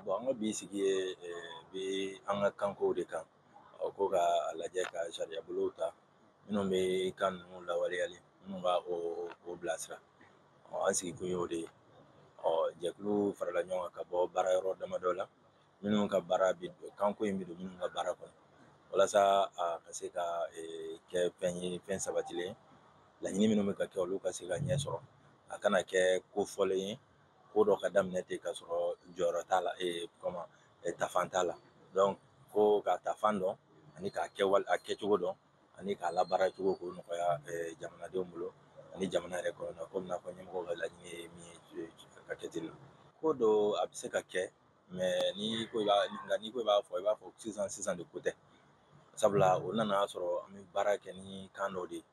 bon an ka bi sigi ye bi an ka kankow de kan ko ka lajɛ ka sariya bolow ta minnu bɛ kan ninnu lawaleyali minnu b'a o bilasira an sigi kun y'o de ye jɛkulu farala ɲɔgɔn kan ka bɔ baara yɔrɔ damadɔ la minnu ka baara bi kanko in bɛ don minnu ka baara kɔnɔ walasa a ka se ka kɛ fɛn ye fɛn sabatilen laɲini minnu bɛ ka kɛ olu ka se ka ɲɛ sɔrɔ a kana kɛ ko fɔlen ye ko dɔ ka daminɛ ten ka sɔrɔ jɔyɔrɔ t'a la tafan t'a la ko ka tafan dɔn ani k'a a kɛcogo dɔn ani k'a labaara cogo k'o nɔgɔya jamanadenw bolo ani jamana yɛrɛ kɔnɔna ko n'a fɔ ɲɛmɔgɔw ka laɲini ye min ye ka kɛ ten ko dɔ a bɛ se ka kɛ n'i ko i b'a fɔ i b'a fɔ sisan de ko tɛ sabula o nana sɔrɔ an bɛ baara kɛ ni kan dɔ de ye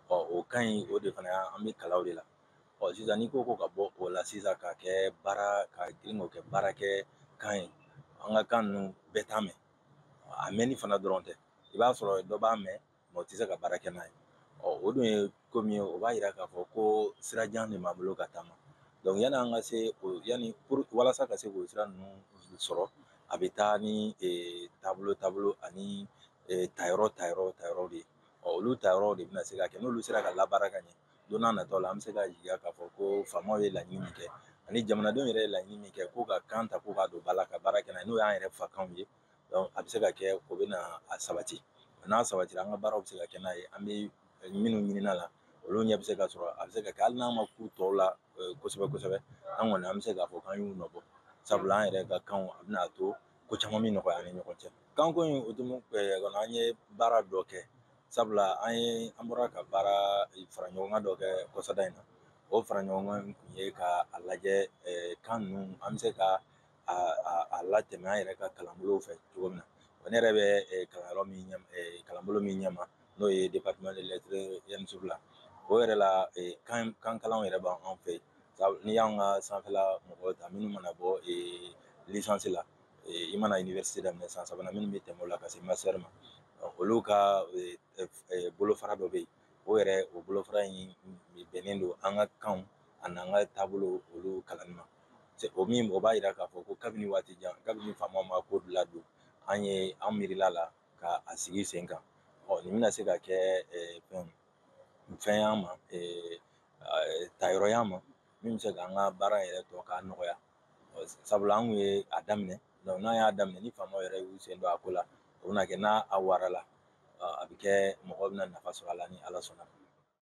o kan in o de fana an bɛ kalaw de la sisan n'i ko ka bɔ o la sisan ka kɛ baara ka girin k'o kɛ baara kɛ kan ye an ka kan ninnu bɛɛ t'a mɛn a mɛnni fana dɔrɔn tɛ i b'a sɔrɔ dɔ b'a mɛn o tɛ se ka baara kɛ n'a ye o dun ye ko min ye o b'a yira k'a fɔ ko sirajan de b'an bolo ka taama yanni an ka se walasa ka se k'o sira ninnu sɔrɔ a bɛ taa ni taabolo ani tayɔrɔ de ye olu tayɔrɔ de bɛna se ka kɛ n'olu sera ka labaara ka ɲɛ don n'a nataw la an bɛ se ka jira k'a fɔ ko faamaw ye laɲini min kɛ ani jamanadenw yɛrɛ ye laɲini min kɛ ko ka kan ta ko k'a don ba la ka baara kɛ n'a ye n'o y'an yɛrɛ fakanw ye a bɛ se ka kɛ o bɛ na a sabati n'a sabatira an ka baaraw bɛ se ka kɛ n'a ye an bɛ minnu ɲinina la olu ɲɛ bɛ se ka sɔrɔ a bɛ se ka kɛ hali n'an ma k'u tɔw la kosɛbɛ an kɔni an bɛ se k'a fɔ k'an y'u nɔbɔ sabula an yɛrɛ ka kanw a bɛna to ko caman min nɔgɔya an ni ɲɔgɔn cɛ kanko in hokumu kɔnɔ an ye baara dɔ kɛ sabula an bɔra ka baara fara ɲɔgɔn dɔ kɛ kɔsada in na o fara ɲɔgɔn kun ye ka a lajɛ kan ninnu an bɛ se ka a latɛmɛ an yɛrɛ ka kalanbolow fɛ cogo min na ne yɛrɛ bɛ kalanbolo min ɲɛma n'o ye département des lettres la o yɛrɛ la kan kalanw yɛrɛ b'an fɛ n'i y'an ka sanfɛla mɔgɔw ta minnu mana bɔ lisansi la i mana université daminɛ san sabanan minnu bɛ tɛmɛ o la ka se master ma olu ka bolofara dɔ bɛ yen o bolofara in bɛnnen don an ka kanw ani an ka taabolo olu kalanni ma o b'a yira k'a fɔ ko kabini waati jan kabini faamaw ma ko ladon an miirila la ka a sigi sen kan nin bɛna se ka kɛ fɛn y'an ma tayɔrɔ y'an ma min bɛ se k'an ka baara yɛrɛ tɔ k'a nɔgɔya sabula an kun ye a daminɛ n'an y'a daminɛ ni faamaw yɛrɛ y'u sen don a ko la o bɛna kɛ n'a wara la a bɛ kɛ mɔgɔw bɛna nafa sɔrɔ a la ni ala sɔnna